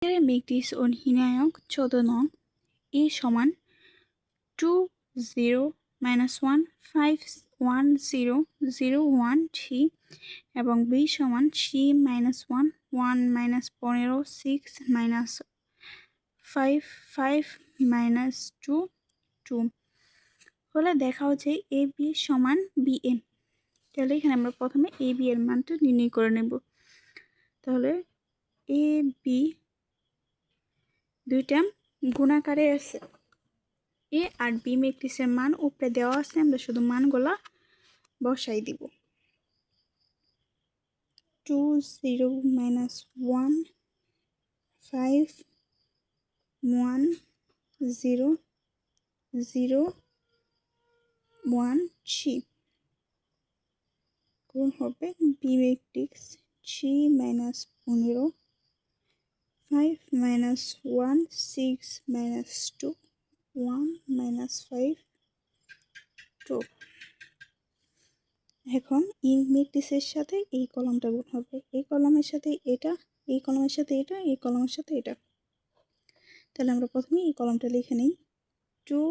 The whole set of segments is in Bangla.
ম্যাট্রিক্স ও নির্ণায়ক 14 নং a সমান 2 0 -1 5 1 0 0 1 3 এবং b সমান 3 -1 1 -15 6 -5 5 -2 2 হলে দেখাও যে a b সমান b a। তাহলে এখানে আমরা প্রথমে a b এর মানটা নির্ণয় করে নেব। তাহলে a b দুইটা গুণাকারে আছে, এ আর বি ম্যাট্রিক্সের মান উপরে দেওয়া আছে, আমরা শুধু মানগুলা বসাই দিব। 2 0 -1 5 1 0 0 1 3 গুণ হবে বি ম্যাট্রিক্স 3 -15 5 -1 6 -2 1 -5 2। এখন এই ম্যাট্রিক্সের সাথে এই কলামটা গুণ হবে, এই কলামের সাথে এটা, এই কলামের সাথে এটা, এই কলামের সাথে এটা। তাহলে আমরা প্রথমে এই কলামটা লিখে নিই। 2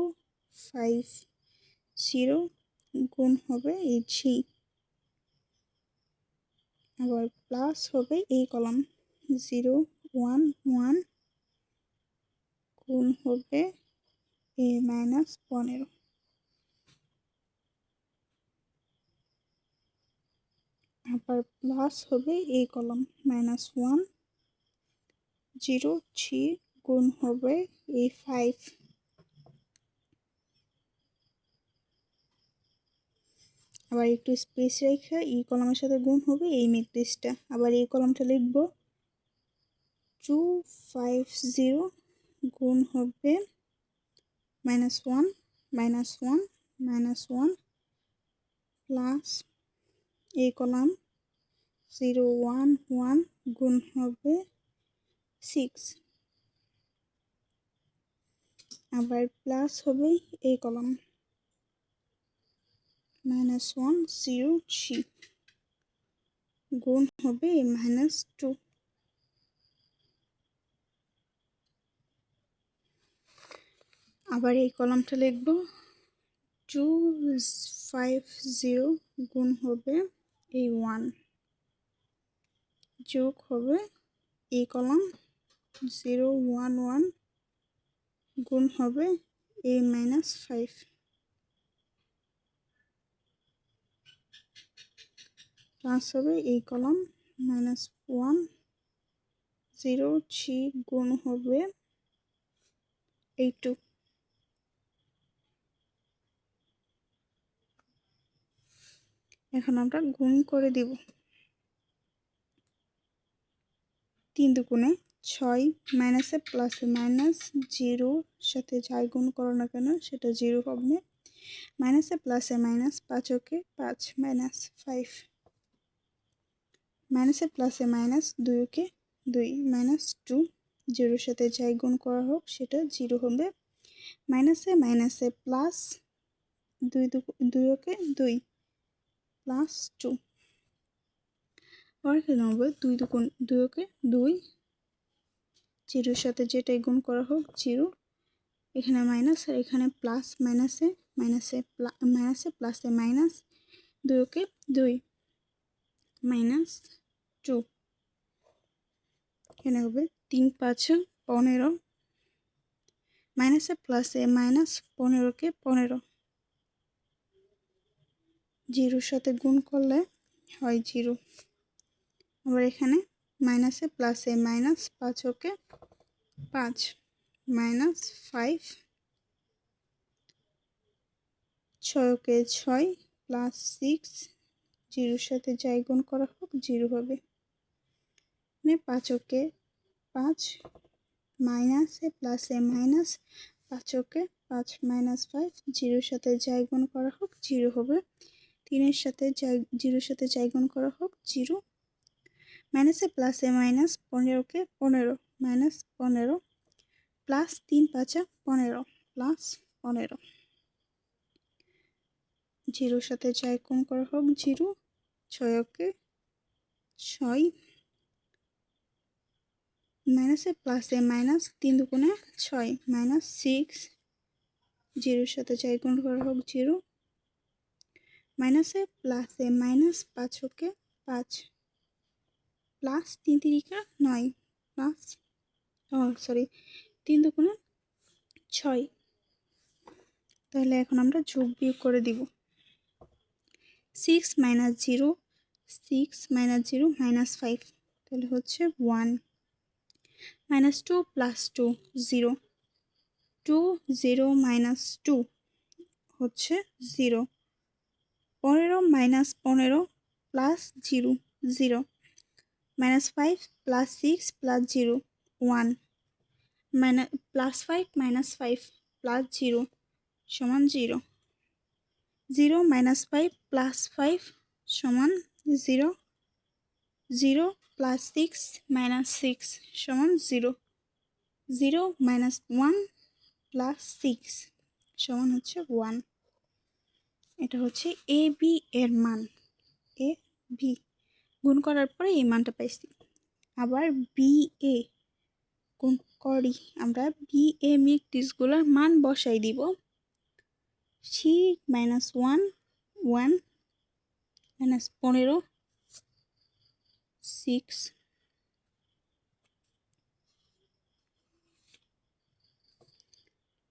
5 0 গুণ হবে এই 3, আবার প্লাস হবে এই কলাম 0 1 1 গুণ হবে a -15, আবার প্লাস হবে এই কলাম -1 0 3 গুণ হবে এই 5, আবার একটু স্পেস রেখে এই কলামের সাথে গুণ হবে এই ম্যাট্রিক্সটা। আবার এই কলামটা লিখব 2 5 0 গুণ হবে -1 -1 -1 প্লাস এই কলাম 0 1 1 গুণ হবে 6, আবার প্লাস হবে এই কলাম -1 0 3 গুণ হবে -2। আবার এই কলামটা লিখব 2 5 0 গুণ হবে এই 1 যোগ হবে এই কলাম 0 1 1 গুণ হবে এই -5, প্লাস হবে এই কলাম -1 0 3 গুণ হবে এই 2। এখন আমরা গুণ করে দিব। 3 দুগুণে 6 মাইনাসে প্লাসে মাইনাস 0 সাথে যাই গুণ করো না কেন সেটা 0 হবে। মাইনাসে প্লাসে মাইনাস 5 ওকে 5 -5, মাইনাসে প্লাসে মাইনাস 2 ওকে 2 -2, 0 সাথে যাই গুণ করা হোক সেটা 0 হবে। মাইনাসে মাইনাসে প্লাস 2 ওকে 2 প্লাস 2, আর এখানে হবে 2 ওকে 2, 0 সাথে যেটাই গুণ করা হোক 0, এখানে মাইনাস আর এখানে প্লাস, মাইনাসে প্লাসে মাইনাস 2 ওকে 2 -2, এখানে হবে 3 5 15, মাইনাসে প্লাসে মাইনাস 15 কে 15, 0 সাথে গুণ করলে হয় 0। আবার এখানে মাইনাসে প্লাসে মাইনাস 5 ওকে 5 -5, 6 ওকে 6 প্লাস 6, 0 সাথে যাই গুণ করা হোক 0 হবে। 5 ওকে 5 মাইনাসে প্লাসে মাইনাস 5 ওকে 5 -5, 0 সাথে যাই গুণ করা হোক 0 হবে। 3 এর সাথে 0 সাথে যাই গুণ করা হোক 0, মাইনাসে প্লাসে মাইনাস 15 ওকে 15 -15, প্লাস 3 5 15 প্লাস 15, 0 সাথে যাই গুণ করা হোক 0, 6 ওকে 6 মাইনাসে প্লাসে মাইনাস 3 দুগুণে 6 মাইনাস 6 জিরোর সাথে 4 গুণ করা হোক 0 মাইনাসে প্লাসে মাইনাস 5 হোকে 5 প্লাস 3 তিরিকা 9 প্লাস সরি 3 দুগুণে 6। তাহলে এখন আমরা যোগ বিয়োগ করে দিব 6 মাইনাস 0 6 মাইনাস 0 মাইনাস 5 তাহলে হচ্ছে 1 মাইনাস 2 প্লাস 2 0 2 0 মাইনাস 2 হচ্ছে 0 15 minus 15 plus 0 0 minus 5 plus 6 plus 0 1 minus plus 5 minus 5 plus 0 সমান 0 0 মাইনাস 5 প্লাস 5 সমান 0 0 প্লাস 6 মাইনাস 6 সমান 0 0 মাইনাস 1 প্লাস 6 সমান হচ্ছে 1। এটা হচ্ছে এ বি এর মান এ বি গুণ করার পরে এই মানটা পাইছি। আবার বি এ গুণ করি আমরা বি এ ম্যাট্রিক্সগুলোর মান বসাই দিব 3 minus 1 1 minus 15 6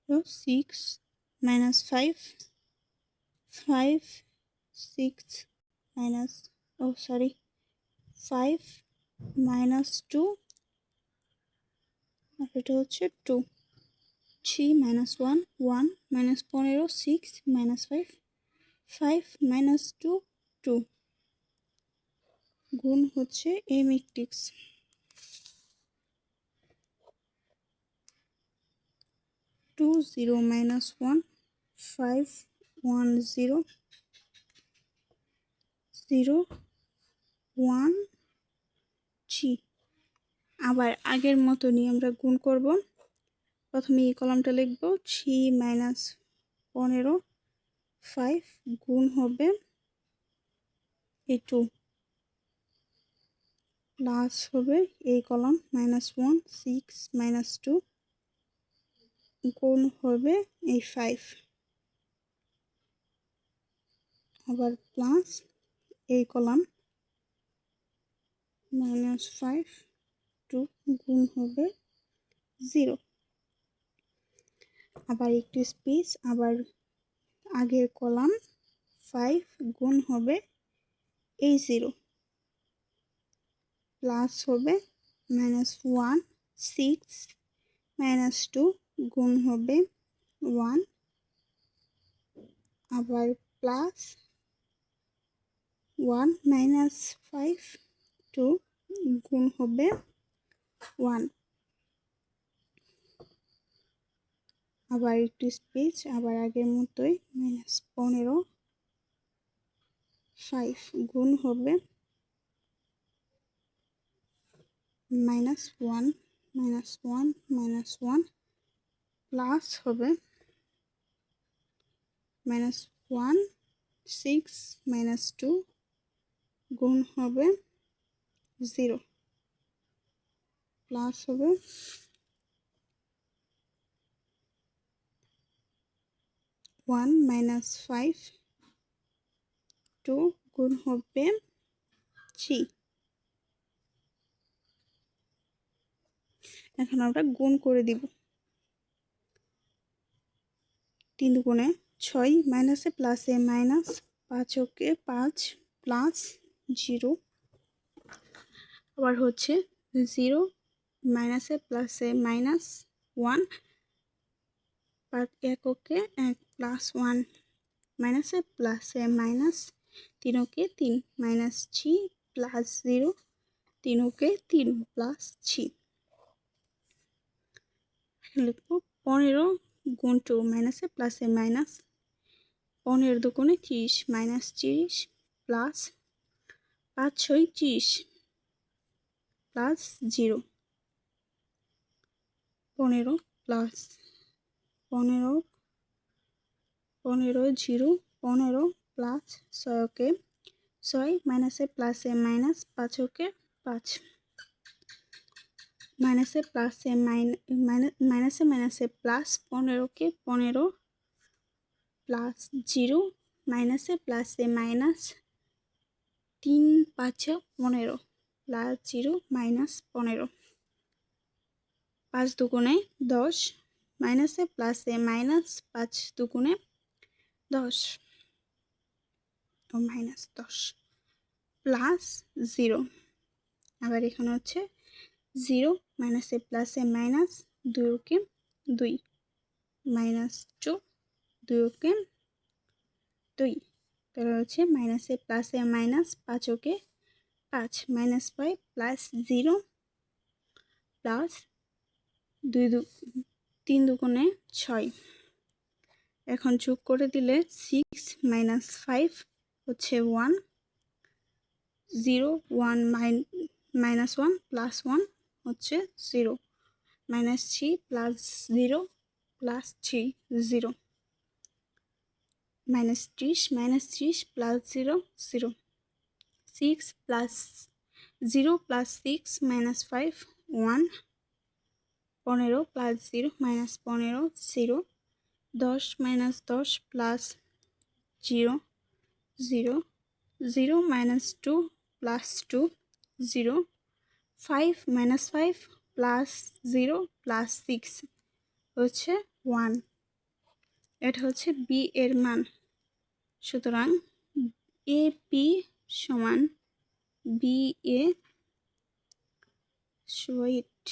6 minus 5 5 6 minus 5 minus 2 আর এটা হচ্ছে 2 3 minus 1 1 minus 15 6 minus 5 5 minus 2 2 গুণ হচ্ছে এ ম্যাট্রিক্স 2 0 minus 1 5 1 0 0 1 3 আবার আগের মতনই আমরা গুণ করব। প্রথমে এই কলামটা লিখব 3 মাইনাস 15 5 গুণ হবে এই 2 প্লাস হবে এই কলাম মাইনাস 1 6 মাইনাস 2 গুণ হবে এই 5 আবার প্লাস এই কলাম মাইনাস 5 2 গুণ হবে 0 আবার একটু স্পেস আবার আগের কলাম 5 গুণ হবে এই 0 প্লাস হবে মাইনাস 1 6 মাইনাস 2 গুণ হবে 1 আবার প্লাস 1 মাইনাস 5 2 গুণ হবে 1 আবার একটু স্পেস আবার আগের মতোই মাইনাস 15 5 গুণ হবে মাইনাস 1 মাইনাস 1 মাইনাস 1 প্লাস হবে মাইনাস 1 6 মাইনাস 2 গুণ হবে 0 প্লাস হবে 1 মাইনাস 5 2 গুণ হবে 3 এখন আমরা গুণ করে দিব 3 গুণে 6 মাইনাসে প্লাসে মাইনাস 5 ওকে 5 প্লাস 0 আবার হচ্ছে 0 মাইনাসে প্লাসে মাইনাস 1 এককে 1 প্লাস 1 মাইনাসে প্লাসে মাইনাস 3 ওকে 3 মাইনাস 3 প্লাস 0 3 ওকে 3 প্লাস 3 লিখব 15 গুণ 2 মাইনাসে প্লাসে মাইনাস 15 দুগুণে 30 minus 30 plus 5 6 30 plus 0 15 plus 15 15 0 15 plus 6 ওকে 6 মাইনাসে প্লাসে মাইনাস 5 ওকে 5 মাইনাসে প্লাসে মাইনাসে প্লাস 15কে 15 প্লাস 0 মাইনাসে প্লাসে মাইনাস 3 5 15 প্লাস 0 মাইনাস 15 5 দুগুণে 10 মাইনাসে প্লাসে মাইনাস 5 দুগুণে 10 ও মাইনাস 10 প্লাস 0 আবার এখানে হচ্ছে 0 মাইনাসে প্লাসে মাইনাস 2কে 2 মাইনাস 2 2কে 2 তাহলে হচ্ছে মাইনাসে প্লাসে মাইনাস 5কে 5 মাইনাস 5 প্লাস 0 প্লাস 3 দুগুণে 6 এখন যোগ করে দিলে 6 মাইনাস 5 হচ্ছে 1 0 1 মাইনাস 1 প্লাস 1 হচ্ছে 0 minus 3 plus 0 plus 3 0 minus 30 plus 0 0 6 plus 0 plus 6 minus 5 1 15 plus 0 minus 15 0 10 minus 10 plus 0 0 0 minus 2 plus 2 0 5 minus 5 plus 0 plus 6 হচ্ছে 1 এটা হচ্ছে বি এর মান সুতরাং এ পি সমান বি এ ওয়েট